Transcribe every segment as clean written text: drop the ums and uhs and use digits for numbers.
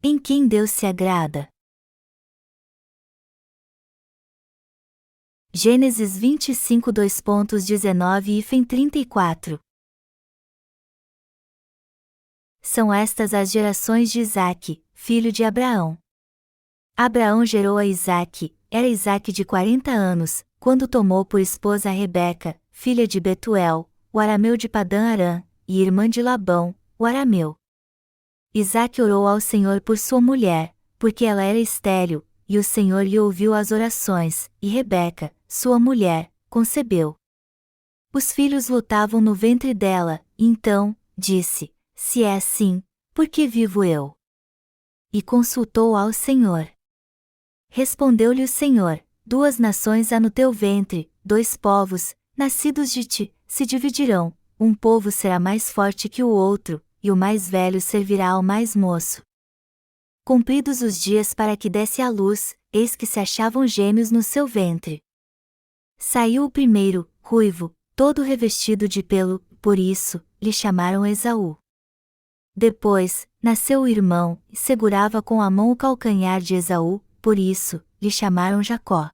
Em quem Deus se agrada. Gênesis 25 2.19 e 34. São estas as gerações de Isaque, filho de Abraão. Abraão gerou a Isaque, era Isaque de 40 anos, quando tomou por esposa a Rebeca, filha de Betuel, o arameu de Padã-Arã, e irmã de Labão, o arameu. Isaque orou ao Senhor por sua mulher, porque ela era estéril, e o Senhor lhe ouviu as orações, e Rebeca, sua mulher, concebeu. Os filhos lutavam no ventre dela, então, disse: se é assim, por que vivo eu? E consultou ao Senhor. Respondeu-lhe o Senhor: 2 nações há no teu ventre, 2 povos, nascidos de ti, se dividirão, um povo será mais forte que o outro, e o mais velho servirá ao mais moço. Cumpridos os dias para que desse à luz, eis que se achavam gêmeos no seu ventre. Saiu o primeiro, ruivo, todo revestido de pelo, por isso, lhe chamaram Esaú. Depois, nasceu o irmão, e segurava com a mão o calcanhar de Esaú, por isso, lhe chamaram Jacó.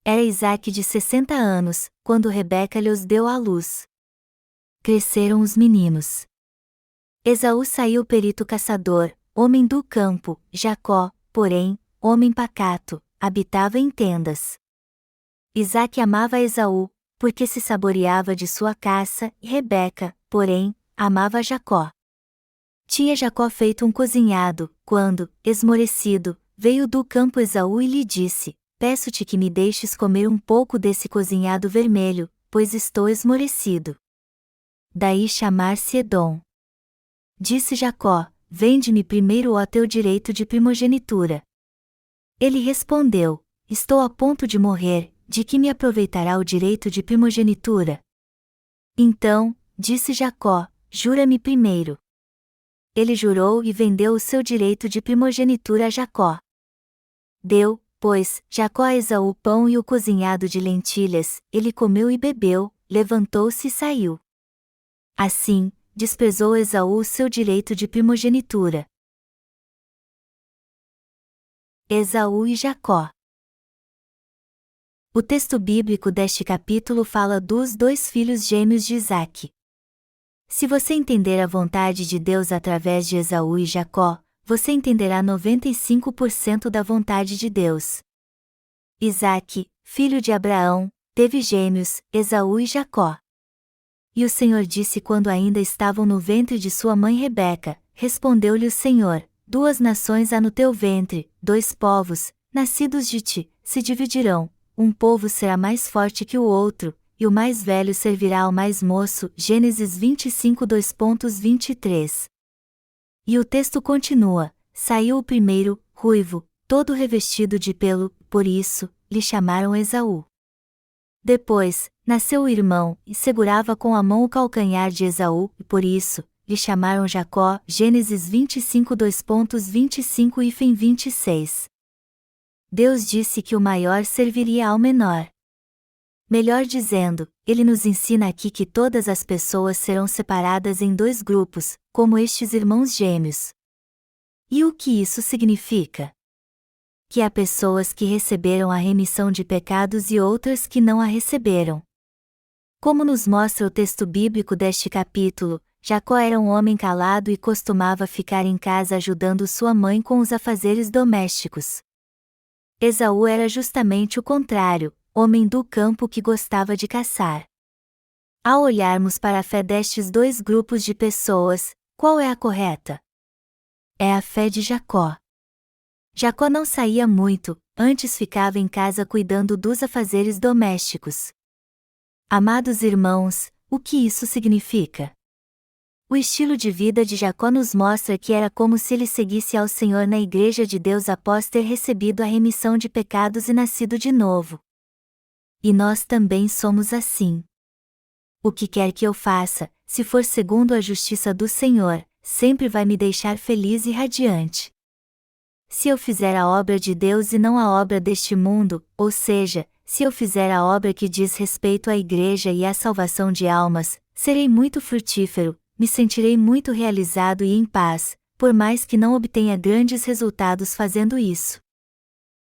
Era Isaque de 60 anos, quando Rebeca lhes deu à luz. Cresceram os meninos. Esaú saiu perito caçador, homem do campo, Jacó, porém, homem pacato, habitava em tendas. Isaque amava Esaú, porque se saboreava de sua caça, e Rebeca, porém, amava Jacó. Tinha Jacó feito um cozinhado, quando, esmorecido, veio do campo Esaú e lhe disse: peço-te que me deixes comer um pouco desse cozinhado vermelho, pois estou esmorecido. Daí chamar-se Edom. Disse Jacó: vende-me primeiro o teu direito de primogenitura. Ele respondeu: estou a ponto de morrer, de que me aproveitará o direito de primogenitura? Então, disse Jacó: jura-me primeiro. Ele jurou e vendeu o seu direito de primogenitura a Jacó. Deu, pois, Jacó a Esaú o pão e o cozinhado de lentilhas, ele comeu e bebeu, levantou-se e saiu. Assim, desprezou Esaú o seu direito de primogenitura. Esaú e Jacó. O texto bíblico deste capítulo fala dos 2 filhos gêmeos de Isaque. Se você entender a vontade de Deus através de Esaú e Jacó, você entenderá 95% da vontade de Deus. Isaque, filho de Abraão, teve gêmeos, Esaú e Jacó. E o Senhor disse quando ainda estavam no ventre de sua mãe Rebeca, respondeu-lhe o Senhor: 2 nações há no teu ventre, 2 povos, nascidos de ti, se dividirão, um povo será mais forte que o outro, e o mais velho servirá ao mais moço. Gênesis 25 2.23. E o texto continua: saiu o primeiro, ruivo, todo revestido de pelo, por isso, lhe chamaram Esaú. Depois, nasceu o irmão, e segurava com a mão o calcanhar de Esaú, e por isso, lhe chamaram Jacó. Gênesis 25 2.25 e 26. Deus disse que o maior serviria ao menor. Melhor dizendo, ele nos ensina aqui que todas as pessoas serão separadas em 2 grupos, como estes irmãos gêmeos. E o que isso significa? Que há pessoas que receberam a remissão de pecados e outras que não a receberam. Como nos mostra o texto bíblico deste capítulo, Jacó era um homem calado e costumava ficar em casa ajudando sua mãe com os afazeres domésticos. Esaú era justamente o contrário, homem do campo que gostava de caçar. Ao olharmos para a fé destes 2 grupos de pessoas, qual é a correta? É a fé de Jacó. Jacó não saía muito, antes ficava em casa cuidando dos afazeres domésticos. Amados irmãos, o que isso significa? O estilo de vida de Jacó nos mostra que era como se ele seguisse ao Senhor na Igreja de Deus após ter recebido a remissão de pecados e nascido de novo. E nós também somos assim. O que quer que eu faça, se for segundo a justiça do Senhor, sempre vai me deixar feliz e radiante. Se eu fizer a obra de Deus e não a obra deste mundo, ou seja, se eu fizer a obra que diz respeito à Igreja e à salvação de almas, serei muito frutífero, me sentirei muito realizado e em paz, por mais que não obtenha grandes resultados fazendo isso.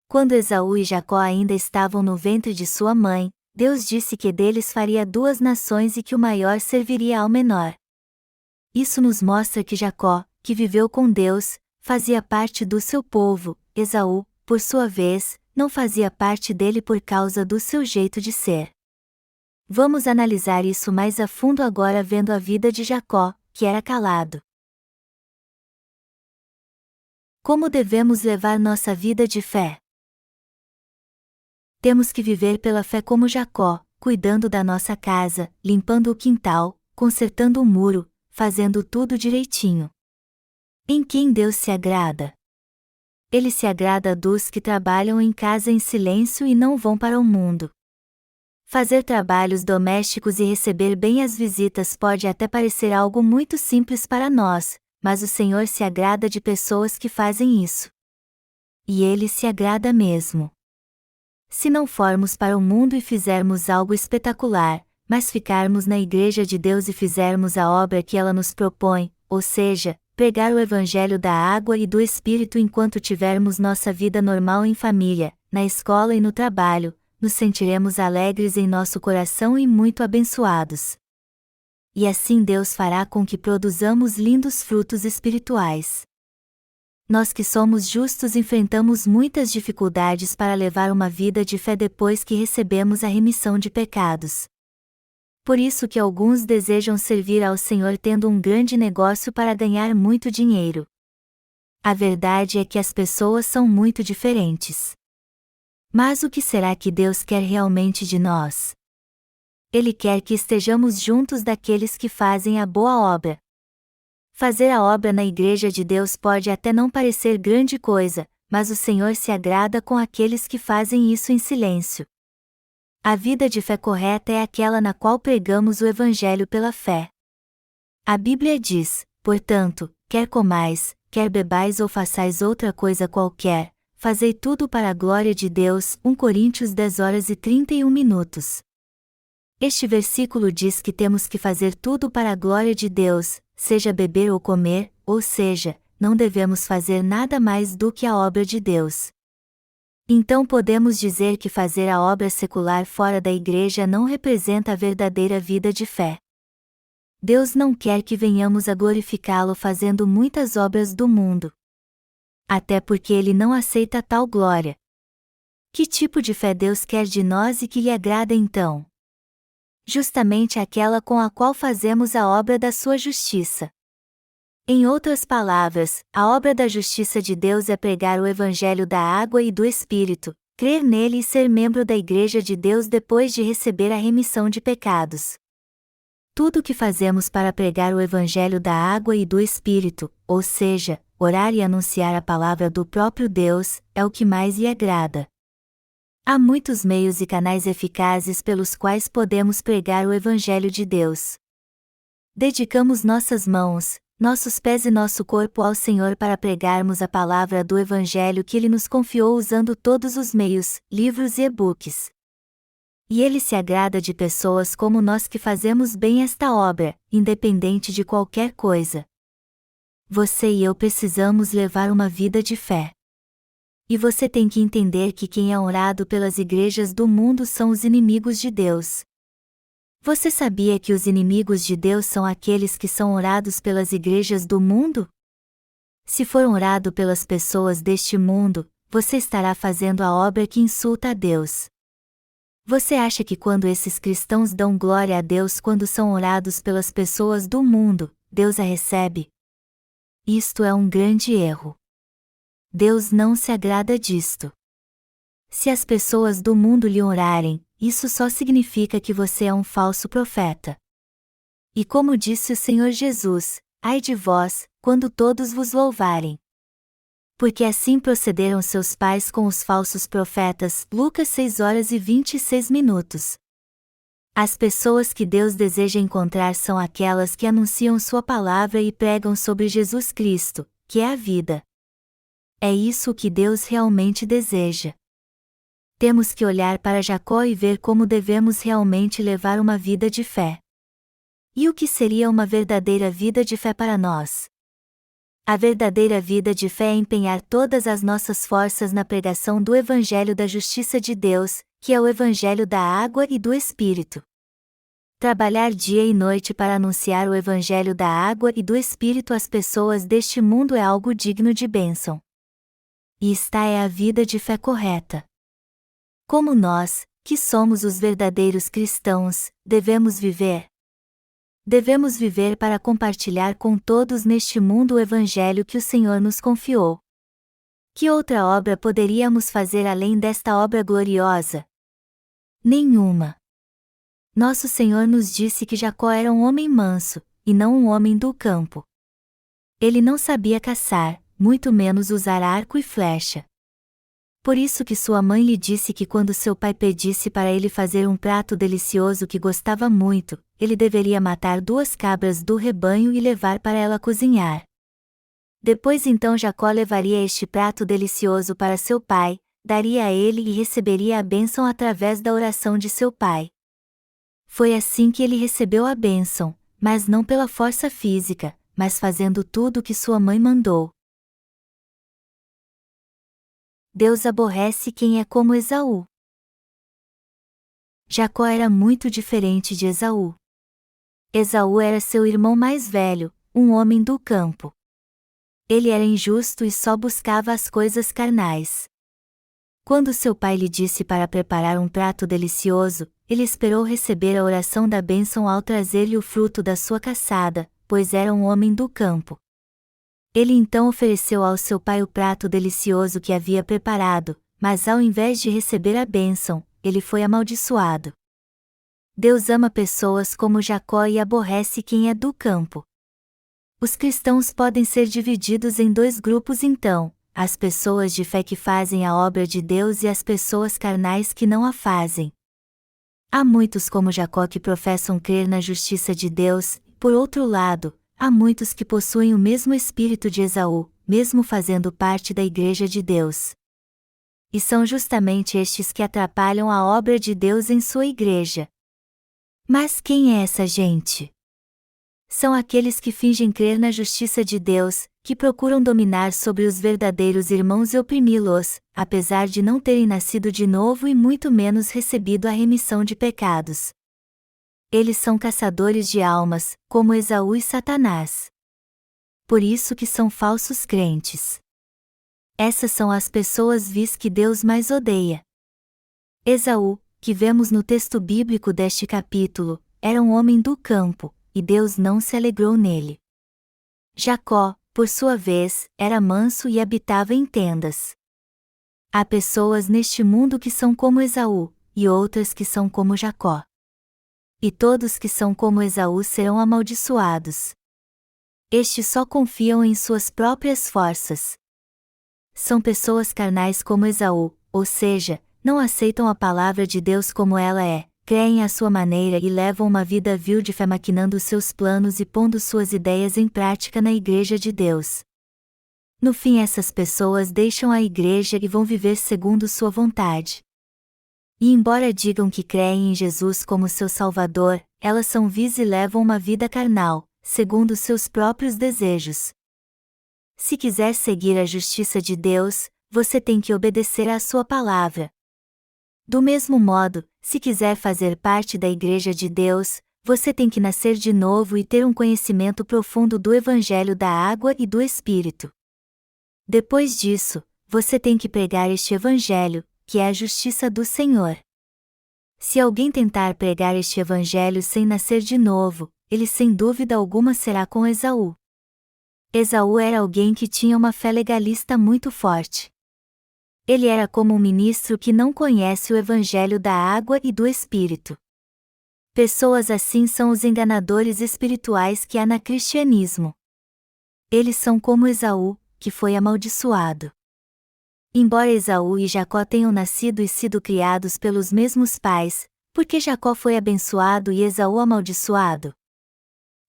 Quando Esaú e Jacó ainda estavam no ventre de sua mãe, Deus disse que deles faria 2 nações e que o maior serviria ao menor. Isso nos mostra que Jacó, que viveu com Deus, fazia parte do seu povo. Esaú, por sua vez, não fazia parte dele por causa do seu jeito de ser. Vamos analisar isso mais a fundo agora vendo a vida de Jacó, que era calado. Como devemos levar nossa vida de fé? Temos que viver pela fé como Jacó, cuidando da nossa casa, limpando o quintal, consertando o muro, fazendo tudo direitinho. Em quem Deus se agrada? Ele se agrada dos que trabalham em casa em silêncio e não vão para o mundo. Fazer trabalhos domésticos e receber bem as visitas pode até parecer algo muito simples para nós, mas o Senhor se agrada de pessoas que fazem isso. E Ele se agrada mesmo. Se não formos para o mundo e fizermos algo espetacular, mas ficarmos na Igreja de Deus e fizermos a obra que ela nos propõe, ou seja, pregar o Evangelho da água e do Espírito enquanto tivermos nossa vida normal em família, na escola e no trabalho, nos sentiremos alegres em nosso coração e muito abençoados. E assim Deus fará com que produzamos lindos frutos espirituais. Nós que somos justos enfrentamos muitas dificuldades para levar uma vida de fé depois que recebemos a remissão de pecados. Por isso que alguns desejam servir ao Senhor tendo um grande negócio para ganhar muito dinheiro. A verdade é que as pessoas são muito diferentes. Mas o que será que Deus quer realmente de nós? Ele quer que estejamos juntos daqueles que fazem a boa obra. Fazer a obra na Igreja de Deus pode até não parecer grande coisa, mas o Senhor se agrada com aqueles que fazem isso em silêncio. A vida de fé correta é aquela na qual pregamos o Evangelho pela fé. A Bíblia diz, portanto, quer comais, quer bebais ou façais outra coisa qualquer, fazei tudo para a glória de Deus. 1 Coríntios 10h31. Este versículo diz que temos que fazer tudo para a glória de Deus, seja beber ou comer, ou seja, não devemos fazer nada mais do que a obra de Deus. Então podemos dizer que fazer a obra secular fora da igreja não representa a verdadeira vida de fé. Deus não quer que venhamos a glorificá-lo fazendo muitas obras do mundo. Até porque Ele não aceita tal glória. Que tipo de fé Deus quer de nós e que lhe agrada então? Justamente aquela com a qual fazemos a obra da sua justiça. Em outras palavras, a obra da justiça de Deus é pregar o Evangelho da água e do Espírito, crer nele e ser membro da Igreja de Deus depois de receber a remissão de pecados. Tudo o que fazemos para pregar o Evangelho da água e do Espírito, ou seja, orar e anunciar a palavra do próprio Deus, é o que mais lhe agrada. Há muitos meios e canais eficazes pelos quais podemos pregar o Evangelho de Deus. Dedicamos nossas mãos, nossos pés e nosso corpo ao Senhor para pregarmos a palavra do Evangelho que Ele nos confiou usando todos os meios, livros e e-books. E Ele se agrada de pessoas como nós que fazemos bem esta obra, independente de qualquer coisa. Você e eu precisamos levar uma vida de fé. E você tem que entender que quem é honrado pelas igrejas do mundo são os inimigos de Deus. Você sabia que os inimigos de Deus são aqueles que são honrados pelas igrejas do mundo? Se for honrado pelas pessoas deste mundo, você estará fazendo a obra que insulta a Deus. Você acha que quando esses cristãos dão glória a Deus quando são honrados pelas pessoas do mundo, Deus a recebe? Isto é um grande erro. Deus não se agrada disto. Se as pessoas do mundo lhe honrarem, isso só significa que você é um falso profeta. E como disse o Senhor Jesus, ai de vós, quando todos vos louvarem. Porque assim procederam seus pais com os falsos profetas. Lucas 6h26. As pessoas que Deus deseja encontrar são aquelas que anunciam sua palavra e pregam sobre Jesus Cristo, que é a vida. É isso que Deus realmente deseja. Temos que olhar para Jacó e ver como devemos realmente levar uma vida de fé. E o que seria uma verdadeira vida de fé para nós? A verdadeira vida de fé é empenhar todas as nossas forças na pregação do Evangelho da Justiça de Deus, que é o Evangelho da Água e do Espírito. Trabalhar dia e noite para anunciar o Evangelho da Água e do Espírito às pessoas deste mundo é algo digno de bênção. E esta é a vida de fé correta. Como nós, que somos os verdadeiros cristãos, devemos viver? Devemos viver para compartilhar com todos neste mundo o Evangelho que o Senhor nos confiou. Que outra obra poderíamos fazer além desta obra gloriosa? Nenhuma. Nosso Senhor nos disse que Jacó era um homem manso, e não um homem do campo. Ele não sabia caçar, muito menos usar arco e flecha. Por isso que sua mãe lhe disse que quando seu pai pedisse para ele fazer um prato delicioso que gostava muito, ele deveria matar 2 cabras do rebanho e levar para ela cozinhar. Depois então Jacó levaria este prato delicioso para seu pai, daria a ele e receberia a bênção através da oração de seu pai. Foi assim que ele recebeu a bênção, mas não pela força física, mas fazendo tudo o que sua mãe mandou. Deus aborrece quem é como Esaú. Jacó era muito diferente de Esaú. Esaú era seu irmão mais velho, um homem do campo. Ele era injusto e só buscava as coisas carnais. Quando seu pai lhe disse para preparar um prato delicioso, ele esperou receber a oração da bênção ao trazer-lhe o fruto da sua caçada, pois era um homem do campo. Ele então ofereceu ao seu pai o prato delicioso que havia preparado, mas ao invés de receber a bênção, ele foi amaldiçoado. Deus ama pessoas como Jacó e aborrece quem é do campo. Os cristãos podem ser divididos em 2 grupos então, as pessoas de fé que fazem a obra de Deus e as pessoas carnais que não a fazem. Há muitos como Jacó que professam crer na justiça de Deus, por outro lado, há muitos que possuem o mesmo espírito de Esaú, mesmo fazendo parte da Igreja de Deus. E são justamente estes que atrapalham a obra de Deus em sua igreja. Mas quem é essa gente? São aqueles que fingem crer na justiça de Deus, que procuram dominar sobre os verdadeiros irmãos e oprimi-los, apesar de não terem nascido de novo e muito menos recebido a remissão de pecados. Eles são caçadores de almas, como Esaú e Satanás. Por isso que são falsos crentes. Essas são as pessoas vis que Deus mais odeia. Esaú, que vemos no texto bíblico deste capítulo, era um homem do campo, e Deus não se alegrou nele. Jacó, por sua vez, era manso e habitava em tendas. Há pessoas neste mundo que são como Esaú, e outras que são como Jacó. E todos que são como Esaú serão amaldiçoados. Estes só confiam em suas próprias forças. São pessoas carnais como Esaú, ou seja, não aceitam a palavra de Deus como ela é, creem à sua maneira e levam uma vida vil de fé maquinando seus planos e pondo suas ideias em prática na Igreja de Deus. No fim essas pessoas deixam a Igreja e vão viver segundo sua vontade. E embora digam que creem em Jesus como seu Salvador, elas são vis e levam uma vida carnal, segundo seus próprios desejos. Se quiser seguir a justiça de Deus, você tem que obedecer à sua palavra. Do mesmo modo, se quiser fazer parte da Igreja de Deus, você tem que nascer de novo e ter um conhecimento profundo do Evangelho da Água e do Espírito. Depois disso, você tem que pregar este Evangelho, que é a justiça do Senhor. Se alguém tentar pregar este Evangelho sem nascer de novo, ele sem dúvida alguma será com Esaú. Esaú era alguém que tinha uma fé legalista muito forte. Ele era como um ministro que não conhece o Evangelho da Água e do Espírito. Pessoas assim são os enganadores espirituais que há no cristianismo. Eles são como Esaú, que foi amaldiçoado. Embora Esaú e Jacó tenham nascido e sido criados pelos mesmos pais, por que Jacó foi abençoado e Esaú amaldiçoado?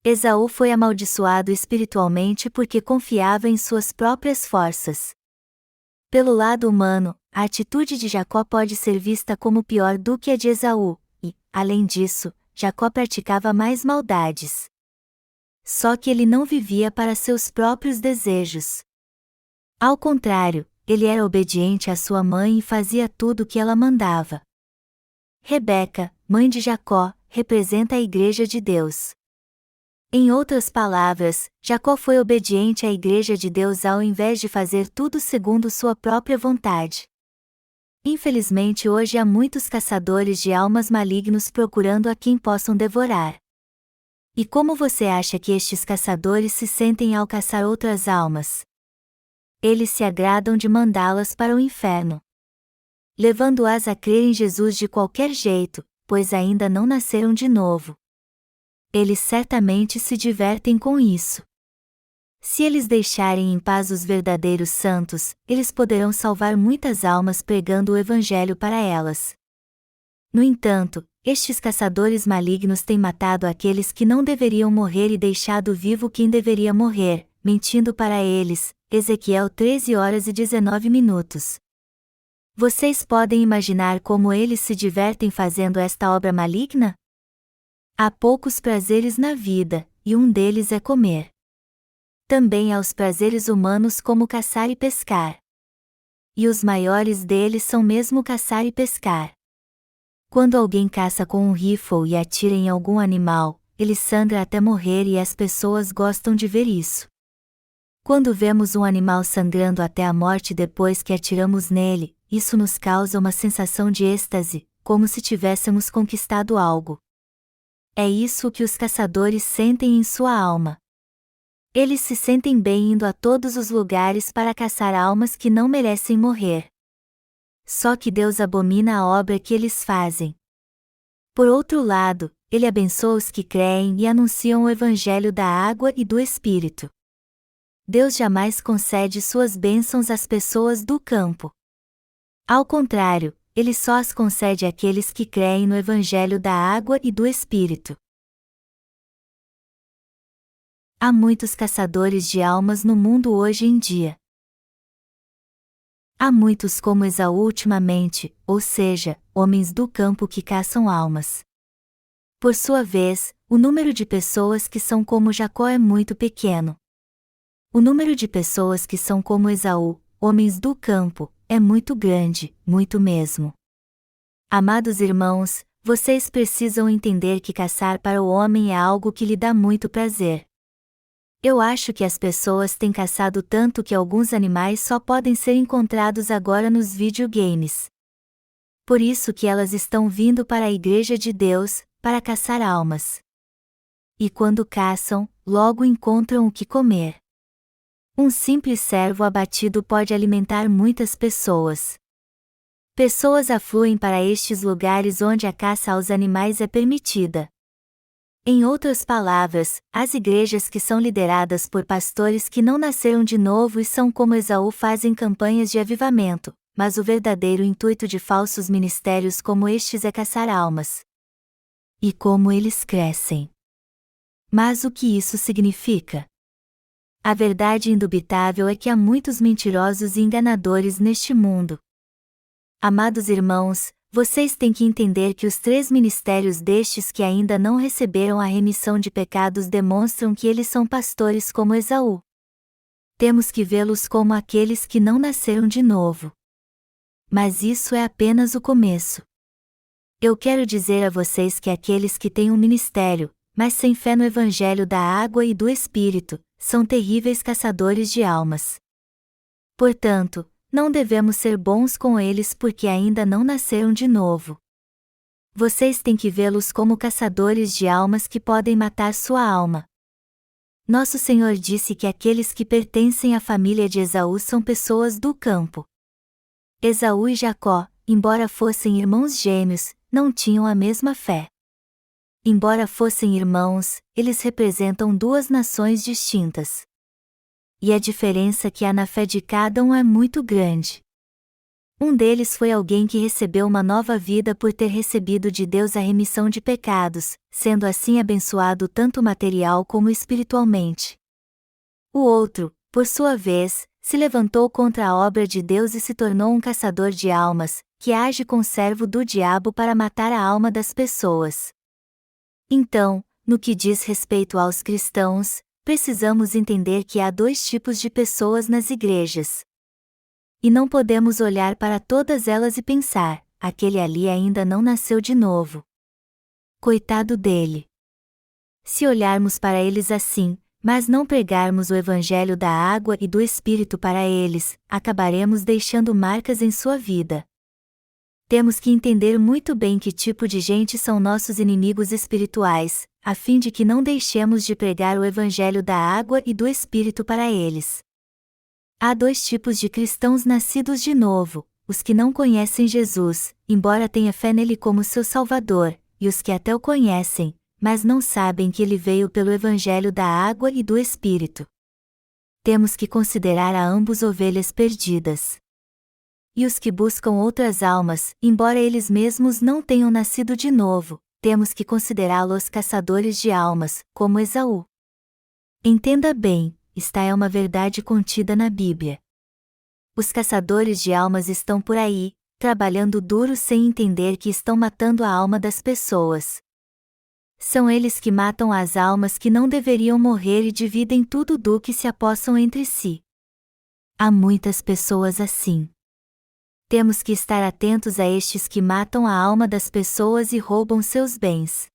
Esaú foi amaldiçoado espiritualmente porque confiava em suas próprias forças. Pelo lado humano, a atitude de Jacó pode ser vista como pior do que a de Esaú, e, além disso, Jacó praticava mais maldades. Só que ele não vivia para seus próprios desejos. Ao contrário, ele era obediente à sua mãe e fazia tudo o que ela mandava. Rebeca, mãe de Jacó, representa a Igreja de Deus. Em outras palavras, Jacó foi obediente à Igreja de Deus ao invés de fazer tudo segundo sua própria vontade. Infelizmente hoje há muitos caçadores de almas malignos procurando a quem possam devorar. E como você acha que estes caçadores se sentem ao caçar outras almas? Eles se agradam de mandá-las para o inferno, levando-as a crer em Jesus de qualquer jeito, pois ainda não nasceram de novo. Eles certamente se divertem com isso. Se eles deixarem em paz os verdadeiros santos, eles poderão salvar muitas almas pregando o Evangelho para elas. No entanto, estes caçadores malignos têm matado aqueles que não deveriam morrer e deixado vivo quem deveria morrer, mentindo para eles. Ezequiel 13h19. Vocês podem imaginar como eles se divertem fazendo esta obra maligna? Há poucos prazeres na vida, e um deles é comer. Também há os prazeres humanos como caçar e pescar. E os maiores deles são mesmo caçar e pescar. Quando alguém caça com um rifle e atira em algum animal, ele sangra até morrer e as pessoas gostam de ver isso. Quando vemos um animal sangrando até a morte depois que atiramos nele, isso nos causa uma sensação de êxtase, como se tivéssemos conquistado algo. É isso que os caçadores sentem em sua alma. Eles se sentem bem indo a todos os lugares para caçar almas que não merecem morrer. Só que Deus abomina a obra que eles fazem. Por outro lado, Ele abençoa os que creem e anunciam o Evangelho da água e do Espírito. Deus jamais concede suas bênçãos às pessoas do campo. Ao contrário, Ele só as concede àqueles que creem no Evangelho da água e do Espírito. Há muitos caçadores de almas no mundo hoje em dia. Há muitos como Esaú ultimamente, ou seja, homens do campo que caçam almas. Por sua vez, o número de pessoas que são como Jacó é muito pequeno. O número de pessoas que são como Esaú, homens do campo, é muito grande, muito mesmo. Amados irmãos, vocês precisam entender que caçar para o homem é algo que lhe dá muito prazer. Eu acho que as pessoas têm caçado tanto que alguns animais só podem ser encontrados agora nos videogames. Por isso que elas estão vindo para a Igreja de Deus, para caçar almas. E quando caçam, logo encontram o que comer. Um simples cervo abatido pode alimentar muitas pessoas. Pessoas afluem para estes lugares onde a caça aos animais é permitida. Em outras palavras, as igrejas que são lideradas por pastores que não nasceram de novo e são como Esaú fazem campanhas de avivamento, mas o verdadeiro intuito de falsos ministérios como estes é caçar almas. E como eles crescem. Mas o que isso significa? A verdade indubitável é que há muitos mentirosos e enganadores neste mundo. Amados irmãos, vocês têm que entender que os 3 ministérios destes que ainda não receberam a remissão de pecados demonstram que eles são pastores como Esaú. Temos que vê-los como aqueles que não nasceram de novo. Mas isso é apenas o começo. Eu quero dizer a vocês que aqueles que têm um ministério, mas sem fé no Evangelho da água e do Espírito, são terríveis caçadores de almas. Portanto, não devemos ser bons com eles porque ainda não nasceram de novo. Vocês têm que vê-los como caçadores de almas que podem matar sua alma. Nosso Senhor disse que aqueles que pertencem à família de Esaú são pessoas do campo. Esaú e Jacó, embora fossem irmãos gêmeos, não tinham a mesma fé. Embora fossem irmãos, eles representam 2 nações distintas. E a diferença que há na fé de cada um é muito grande. Um deles foi alguém que recebeu uma nova vida por ter recebido de Deus a remissão de pecados, sendo assim abençoado tanto material como espiritualmente. O outro, por sua vez, se levantou contra a obra de Deus e se tornou um caçador de almas, que age com servo do diabo para matar a alma das pessoas. Então, No que diz respeito aos cristãos, precisamos entender que há dois tipos de pessoas nas igrejas. E não podemos olhar para todas elas e pensar, aquele ali ainda não nasceu de novo. Coitado dele. Se olharmos para eles assim, mas não pregarmos o evangelho da água e do Espírito para eles, acabaremos deixando marcas em sua vida. Temos que entender muito bem que tipo de gente são nossos inimigos espirituais, a fim de que não deixemos de pregar o evangelho da água e do Espírito para eles. Há dois tipos de cristãos nascidos de novo: os que não conhecem Jesus, embora tenha fé nele como seu Salvador, e os que até o conhecem, mas não sabem que ele veio pelo evangelho da água e do Espírito. Temos que considerar a ambos ovelhas perdidas. E os que buscam outras almas, embora eles mesmos não tenham nascido de novo, temos que considerá-los caçadores de almas, como Esaú. Entenda bem, esta é uma verdade contida na Bíblia. Os caçadores de almas estão por aí, trabalhando duro sem entender que estão matando a alma das pessoas. São eles que matam as almas que não deveriam morrer e dividem tudo do que se apossam entre si. Há muitas pessoas assim. Temos que estar atentos a estes que matam a alma das pessoas e roubam seus bens.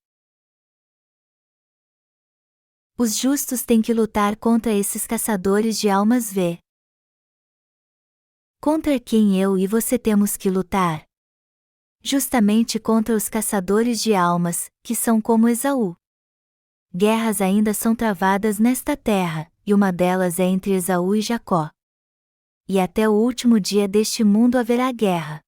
Os justos têm que lutar contra esses caçadores de almas. Contra quem eu e você temos que lutar? Justamente contra os caçadores de almas, que são como Esaú. Guerras ainda são travadas nesta terra, e uma delas é entre Esaú e Jacó. E até o último dia deste mundo haverá guerra.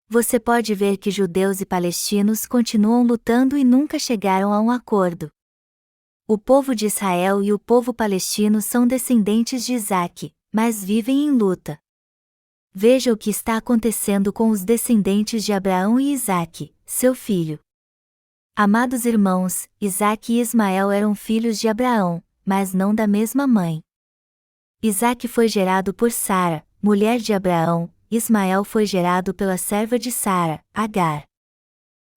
Você pode ver que judeus e palestinos continuam lutando e nunca chegaram a um acordo. O povo de Israel e o povo palestino são descendentes de Isaque, mas vivem em luta. Veja o que está acontecendo com os descendentes de Abraão e Isaque, seu filho. Amados irmãos, Isaque e Ismael eram filhos de Abraão, mas não da mesma mãe. Isaque foi gerado por Sara, mulher de Abraão, Ismael foi gerado pela serva de Sara, Agar.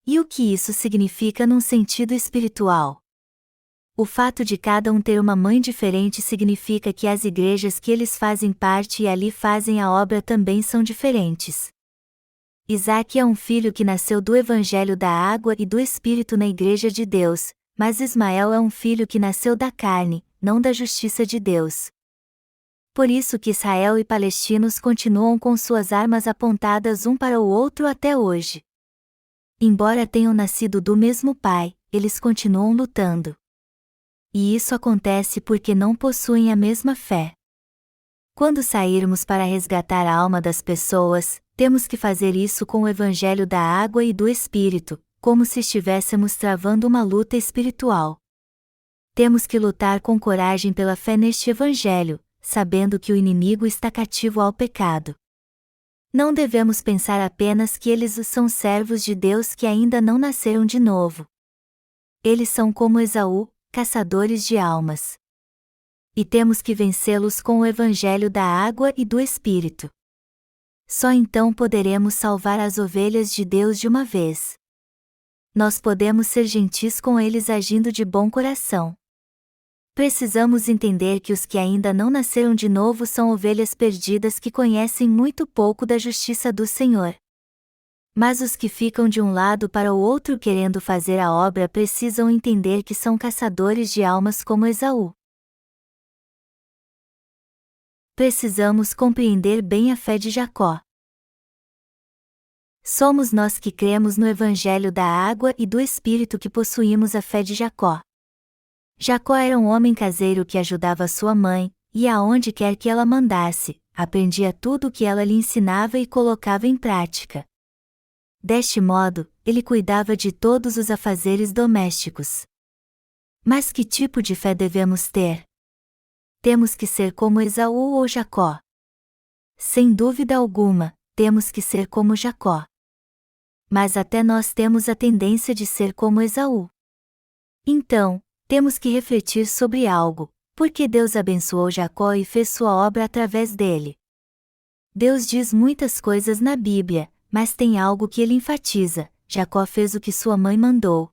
E o que isso significa num sentido espiritual? O fato de cada um ter uma mãe diferente significa que as igrejas que eles fazem parte e ali fazem a obra também são diferentes. Isaque é um filho que nasceu do evangelho da água e do Espírito na igreja de Deus, mas Ismael é um filho que nasceu da carne, não da justiça de Deus. Por isso que Israel e palestinos continuam com suas armas apontadas um para o outro até hoje. Embora tenham nascido do mesmo pai, eles continuam lutando. E isso acontece porque não possuem a mesma fé. Quando sairmos para resgatar a alma das pessoas, temos que fazer isso com o evangelho da água e do Espírito, como se estivéssemos travando uma luta espiritual. Temos que lutar com coragem pela fé neste evangelho, sabendo que o inimigo está cativo ao pecado. Não devemos pensar apenas que eles são servos de Deus que ainda não nasceram de novo. Eles são como Esaú, caçadores de almas. E temos que vencê-los com o evangelho da água e do Espírito. Só então poderemos salvar as ovelhas de Deus de uma vez. Nós podemos ser gentis com eles agindo de bom coração. Precisamos entender que os que ainda não nasceram de novo são ovelhas perdidas que conhecem muito pouco da justiça do Senhor. Mas os que ficam de um lado para o outro querendo fazer a obra precisam entender que são caçadores de almas como Esaú. Precisamos compreender bem a fé de Jacó. Somos nós que cremos no evangelho da água e do Espírito que possuímos a fé de Jacó. Jacó era um homem caseiro que ajudava sua mãe, e aonde quer que ela mandasse, aprendia tudo o que ela lhe ensinava e colocava em prática. Deste modo, ele cuidava de todos os afazeres domésticos. Mas que tipo de fé devemos ter? Temos que ser como Esaú ou Jacó? Sem dúvida alguma, temos que ser como Jacó. Mas até nós temos a tendência de ser como Esaú. Então, temos que refletir sobre algo, porque Deus abençoou Jacó e fez sua obra através dele. Deus diz muitas coisas na Bíblia, mas tem algo que ele enfatiza: Jacó fez o que sua mãe mandou.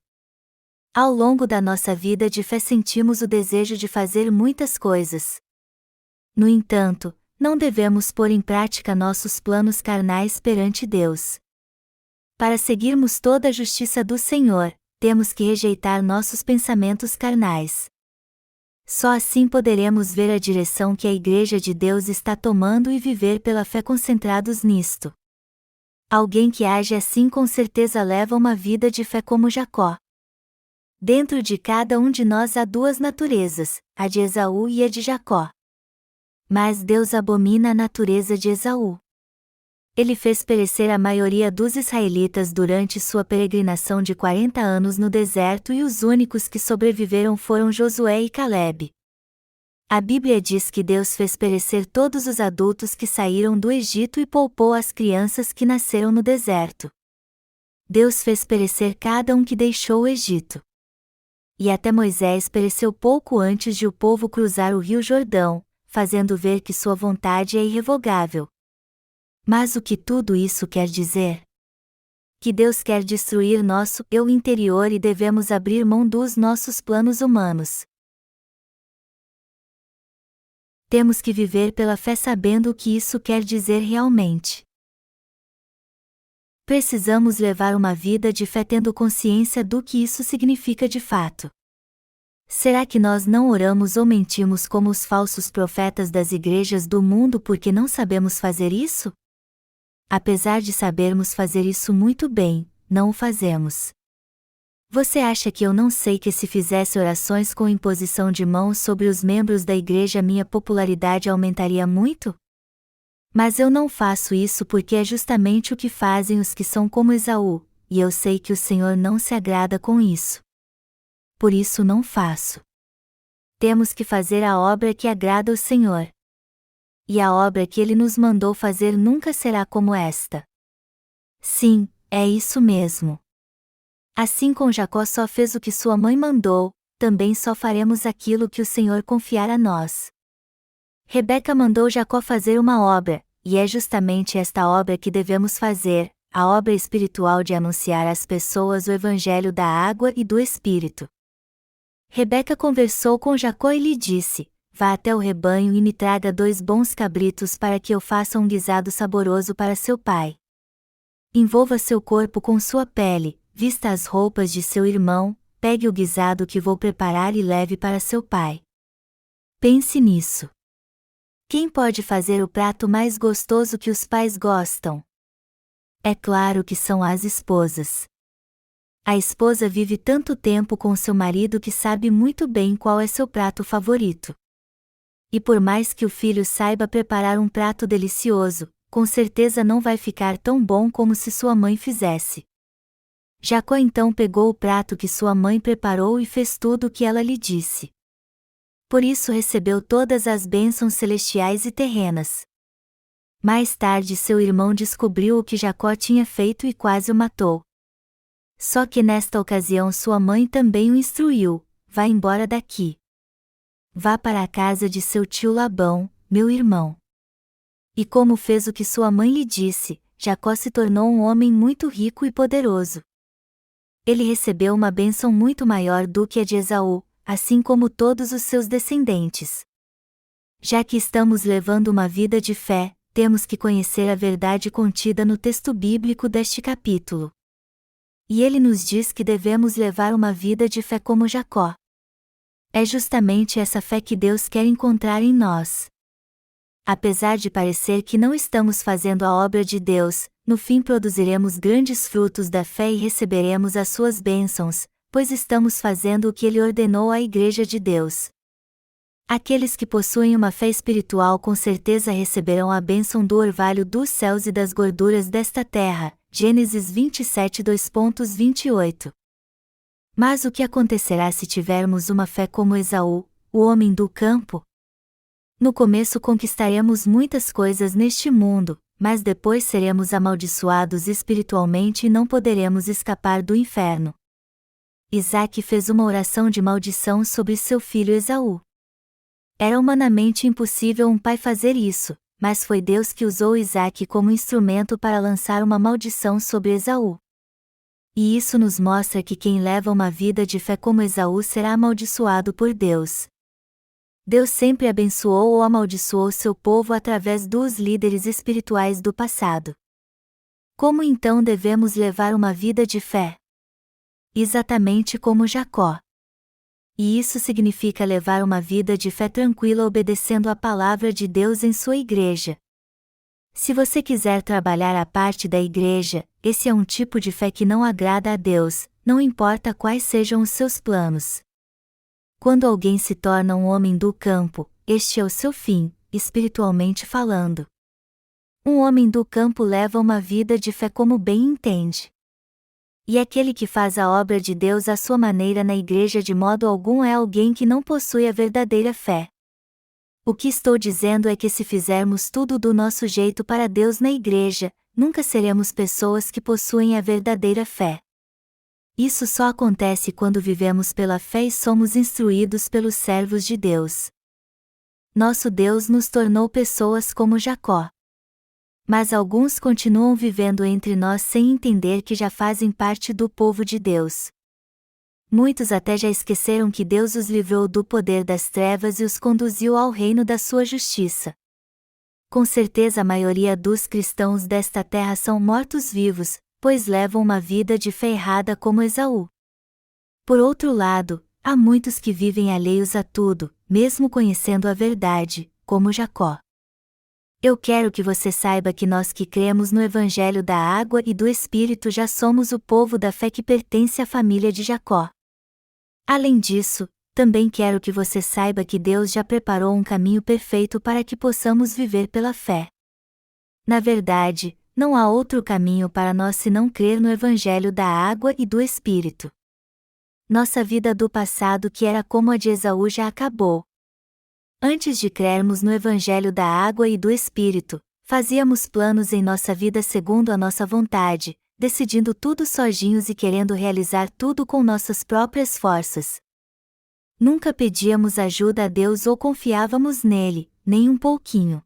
Ao longo da nossa vida de fé sentimos o desejo de fazer muitas coisas. No entanto, não devemos pôr em prática nossos planos carnais perante Deus. Para seguirmos toda a justiça do Senhor, temos que rejeitar nossos pensamentos carnais. Só assim poderemos ver a direção que a Igreja de Deus está tomando e viver pela fé concentrados nisto. Alguém que age assim com certeza leva uma vida de fé como Jacó. Dentro de cada um de nós há duas naturezas, a de Esaú e a de Jacó. Mas Deus abomina a natureza de Esaú. Ele fez perecer a maioria dos israelitas durante sua peregrinação de 40 anos no deserto e os únicos que sobreviveram foram Josué e Calebe. A Bíblia diz que Deus fez perecer todos os adultos que saíram do Egito e poupou as crianças que nasceram no deserto. Deus fez perecer cada um que deixou o Egito. E até Moisés pereceu pouco antes de o povo cruzar o rio Jordão, fazendo ver que sua vontade é irrevogável. Mas o que tudo isso quer dizer? Que Deus quer destruir nosso eu interior e devemos abrir mão dos nossos planos humanos. Temos que viver pela fé sabendo o que isso quer dizer realmente. Precisamos levar uma vida de fé tendo consciência do que isso significa de fato. Será que nós não oramos ou mentimos como os falsos profetas das igrejas do mundo porque não sabemos fazer isso? Apesar de sabermos fazer isso muito bem, não o fazemos. Você acha que eu não sei que se fizesse orações com imposição de mãos sobre os membros da igreja minha popularidade aumentaria muito? Mas eu não faço isso porque é justamente o que fazem os que são como Esaú, e eu sei que o Senhor não se agrada com isso. Por isso não faço. Temos que fazer a obra que agrada ao Senhor. E a obra que Ele nos mandou fazer nunca será como esta. Sim, é isso mesmo. Assim como Jacó só fez o que sua mãe mandou, também só faremos aquilo que o Senhor confiar a nós. Rebeca mandou Jacó fazer uma obra, e é justamente esta obra que devemos fazer, a obra espiritual de anunciar às pessoas o Evangelho da água e do Espírito. Rebeca conversou com Jacó e lhe disse: vá até o rebanho e me traga 2 bons cabritos para que eu faça um guisado saboroso para seu pai. Envolva seu corpo com sua pele, vista as roupas de seu irmão, pegue o guisado que vou preparar e leve para seu pai. Pense nisso. Quem pode fazer o prato mais gostoso que os pais gostam? É claro que são as esposas. A esposa vive tanto tempo com seu marido que sabe muito bem qual é seu prato favorito. E por mais que o filho saiba preparar um prato delicioso, com certeza não vai ficar tão bom como se sua mãe fizesse. Jacó então pegou o prato que sua mãe preparou e fez tudo o que ela lhe disse. Por isso recebeu todas as bênçãos celestiais e terrenas. Mais tarde seu irmão descobriu o que Jacó tinha feito e quase o matou. Só que nesta ocasião sua mãe também o instruiu: vá embora daqui. Vá para a casa de seu tio Labão, meu irmão. E como fez o que sua mãe lhe disse, Jacó se tornou um homem muito rico e poderoso. Ele recebeu uma bênção muito maior do que a de Esaú, assim como todos os seus descendentes. Já que estamos levando uma vida de fé, temos que conhecer a verdade contida no texto bíblico deste capítulo. E ele nos diz que devemos levar uma vida de fé como Jacó. É justamente essa fé que Deus quer encontrar em nós. Apesar de parecer que não estamos fazendo a obra de Deus, no fim produziremos grandes frutos da fé e receberemos as suas bênçãos, pois estamos fazendo o que Ele ordenou à Igreja de Deus. Aqueles que possuem uma fé espiritual com certeza receberão a bênção do orvalho dos céus e das gorduras desta terra. Gênesis 27, 2.28. Mas o que acontecerá se tivermos uma fé como Esaú, o homem do campo? No começo conquistaremos muitas coisas neste mundo, mas depois seremos amaldiçoados espiritualmente e não poderemos escapar do inferno. Isaque fez uma oração de maldição sobre seu filho Esaú. Era humanamente impossível um pai fazer isso, mas foi Deus que usou Isaque como instrumento para lançar uma maldição sobre Esaú. E isso nos mostra que quem leva uma vida de fé como Esaú será amaldiçoado por Deus. Deus sempre abençoou ou amaldiçoou seu povo através dos líderes espirituais do passado. Como então devemos levar uma vida de fé? Exatamente como Jacó. E isso significa levar uma vida de fé tranquila obedecendo a palavra de Deus em sua igreja. Se você quiser trabalhar à parte da igreja, esse é um tipo de fé que não agrada a Deus, não importa quais sejam os seus planos. Quando alguém se torna um homem do campo, este é o seu fim, espiritualmente falando. Um homem do campo leva uma vida de fé como bem entende. E aquele que faz a obra de Deus à sua maneira na igreja de modo algum é alguém que não possui a verdadeira fé. O que estou dizendo é que se fizermos tudo do nosso jeito para Deus na igreja, nunca seremos pessoas que possuem a verdadeira fé. Isso só acontece quando vivemos pela fé e somos instruídos pelos servos de Deus. Nosso Deus nos tornou pessoas como Jacó. Mas alguns continuam vivendo entre nós sem entender que já fazem parte do povo de Deus. Muitos até já esqueceram que Deus os livrou do poder das trevas e os conduziu ao reino da sua justiça. Com certeza a maioria dos cristãos desta terra são mortos-vivos, pois levam uma vida de fé errada como Esaú. Por outro lado, há muitos que vivem alheios a tudo, mesmo conhecendo a verdade, como Jacó. Eu quero que você saiba que nós que cremos no Evangelho da Água e do Espírito já somos o povo da fé que pertence à família de Jacó. Além disso, também quero que você saiba que Deus já preparou um caminho perfeito para que possamos viver pela fé. Na verdade, não há outro caminho para nós senão crer no Evangelho da Água e do Espírito. Nossa vida do passado que era como a de Esaú já acabou. Antes de crermos no Evangelho da Água e do Espírito, fazíamos planos em nossa vida segundo a nossa vontade, decidindo tudo sozinhos e querendo realizar tudo com nossas próprias forças. Nunca pedíamos ajuda a Deus ou confiávamos nele, nem um pouquinho.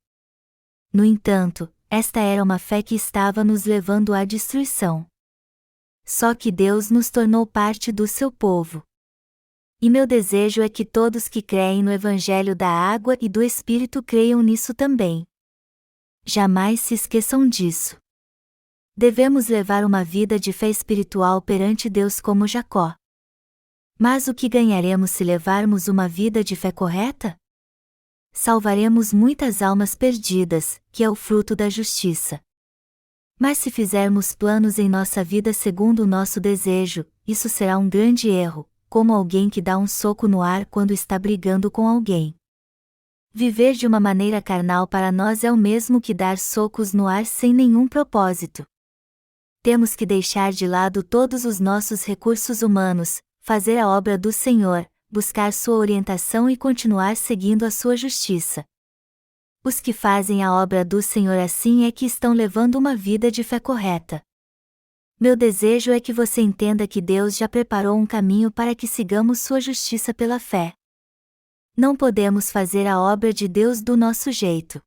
No entanto, esta era uma fé que estava nos levando à destruição. Só que Deus nos tornou parte do seu povo. E meu desejo é que todos que creem no Evangelho da Água e do Espírito creiam nisso também. Jamais se esqueçam disso. Devemos levar uma vida de fé espiritual perante Deus como Jacó. Mas o que ganharemos se levarmos uma vida de fé correta? Salvaremos muitas almas perdidas, que é o fruto da justiça. Mas se fizermos planos em nossa vida segundo o nosso desejo, isso será um grande erro, como alguém que dá um soco no ar quando está brigando com alguém. Viver de uma maneira carnal para nós é o mesmo que dar socos no ar sem nenhum propósito. Temos que deixar de lado todos os nossos recursos humanos, fazer a obra do Senhor, buscar sua orientação e continuar seguindo a sua justiça. Os que fazem a obra do Senhor assim é que estão levando uma vida de fé correta. Meu desejo é que você entenda que Deus já preparou um caminho para que sigamos sua justiça pela fé. Não podemos fazer a obra de Deus do nosso jeito.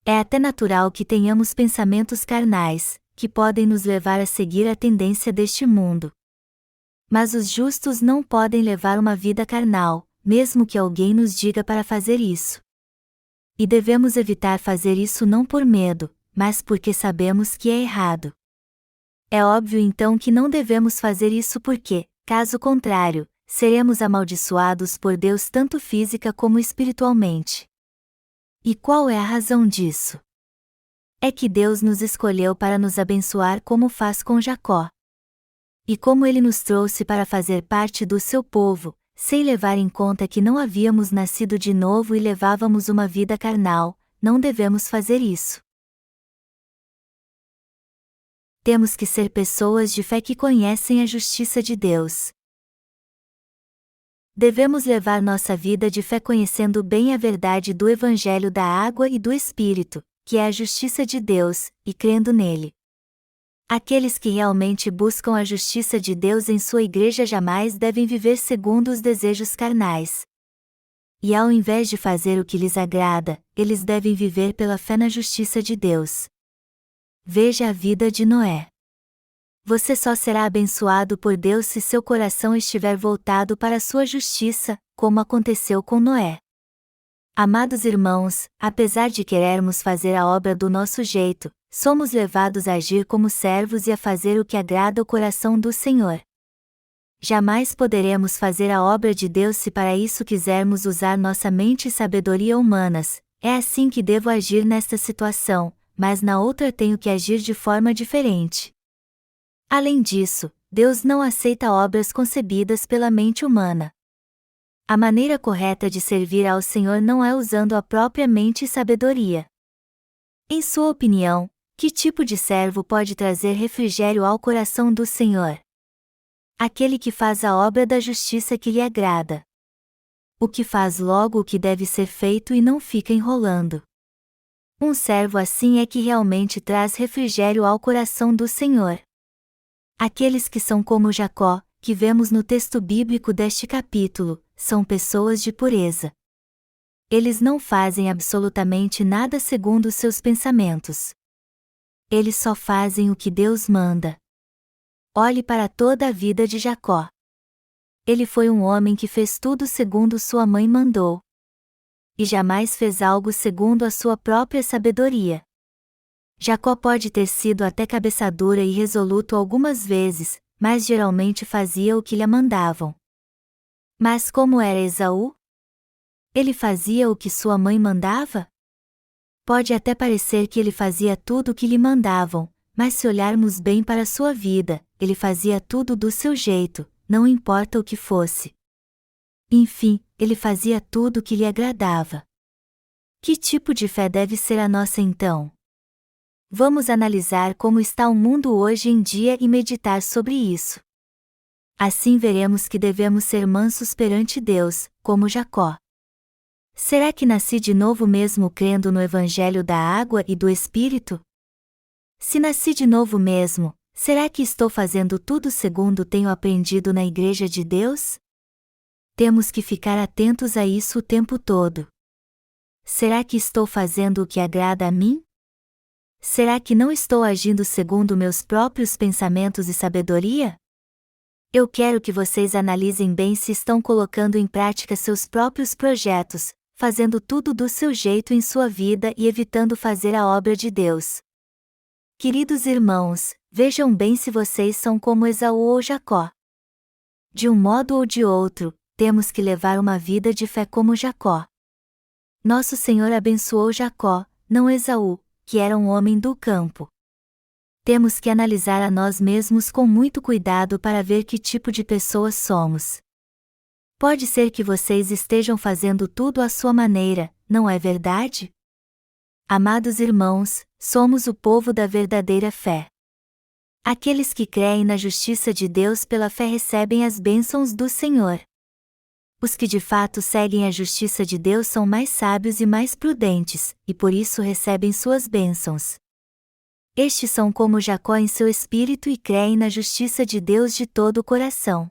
É até natural que tenhamos pensamentos carnais, que podem nos levar a seguir a tendência deste mundo. Mas os justos não podem levar uma vida carnal, mesmo que alguém nos diga para fazer isso. E devemos evitar fazer isso não por medo, mas porque sabemos que é errado. É óbvio então que não devemos fazer isso porque, caso contrário, seremos amaldiçoados por Deus tanto física como espiritualmente. E qual é a razão disso? É que Deus nos escolheu para nos abençoar como faz com Jacó. E como ele nos trouxe para fazer parte do seu povo, sem levar em conta que não havíamos nascido de novo e levávamos uma vida carnal, não devemos fazer isso. Temos que ser pessoas de fé que conhecem a justiça de Deus. Devemos levar nossa vida de fé conhecendo bem a verdade do Evangelho da Água e do Espírito, que é a justiça de Deus, e crendo nele. Aqueles que realmente buscam a justiça de Deus em sua igreja jamais devem viver segundo os desejos carnais. E ao invés de fazer o que lhes agrada, eles devem viver pela fé na justiça de Deus. Veja a vida de Noé. você só será abençoado por Deus se seu coração estiver voltado para sua justiça, como aconteceu com Noé. Amados irmãos, apesar de querermos fazer a obra do nosso jeito, somos levados a agir como servos e a fazer o que agrada o coração do Senhor. Jamais poderemos fazer a obra de Deus se para isso quisermos usar nossa mente e sabedoria humanas. É assim que devo agir nesta situação, mas na outra tenho que agir de forma diferente. Além disso, Deus não aceita obras concebidas pela mente humana. A maneira correta de servir ao Senhor não é usando a própria mente e sabedoria. Em sua opinião, que tipo de servo pode trazer refrigério ao coração do Senhor? Aquele que faz a obra da justiça que lhe agrada. O que faz logo o que deve ser feito e não fica enrolando. Um servo assim é que realmente traz refrigério ao coração do Senhor. Aqueles que são como Jacó, que vemos no texto bíblico deste capítulo, são pessoas de pureza. Eles não fazem absolutamente nada segundo seus pensamentos. Eles só fazem o que Deus manda. Olhe para toda a vida de Jacó. Ele foi um homem que fez tudo segundo sua mãe mandou. E jamais fez algo segundo a sua própria sabedoria. Jacó pode ter sido até cabeça dura e resoluto algumas vezes, mas geralmente fazia o que lhe mandavam. Mas como era Esaú? Ele fazia o que sua mãe mandava? Pode até parecer que ele fazia tudo o que lhe mandavam, mas se olharmos bem para sua vida, ele fazia tudo do seu jeito, não importa o que fosse. Enfim, ele fazia tudo o que lhe agradava. Que tipo de fé deve ser a nossa então? Vamos analisar como está o mundo hoje em dia e meditar sobre isso. Assim veremos que devemos ser mansos perante Deus, como Jacó. Será que nasci de novo mesmo crendo no Evangelho da água e do Espírito? Se nasci de novo mesmo, será que estou fazendo tudo segundo tenho aprendido na Igreja de Deus? Temos que ficar atentos a isso o tempo todo. Será que estou fazendo o que agrada a mim? Será que não estou agindo segundo meus próprios pensamentos e sabedoria? Eu quero que vocês analisem bem se estão colocando em prática seus próprios projetos, fazendo tudo do seu jeito em sua vida e evitando fazer a obra de Deus. Queridos irmãos, vejam bem se vocês são como Esaú ou Jacó. De um modo ou de outro, temos que levar uma vida de fé como Jacó. Nosso Senhor abençoou Jacó, não Esaú, que era um homem do campo. Temos que analisar a nós mesmos com muito cuidado para ver que tipo de pessoas somos. Pode ser que vocês estejam fazendo tudo à sua maneira, não é verdade? Amados irmãos, somos o povo da verdadeira fé. Aqueles que creem na justiça de Deus pela fé recebem as bênçãos do Senhor. Os que de fato seguem a justiça de Deus são mais sábios e mais prudentes, e por isso recebem suas bênçãos. Estes são como Jacó em seu espírito e creem na justiça de Deus de todo o coração.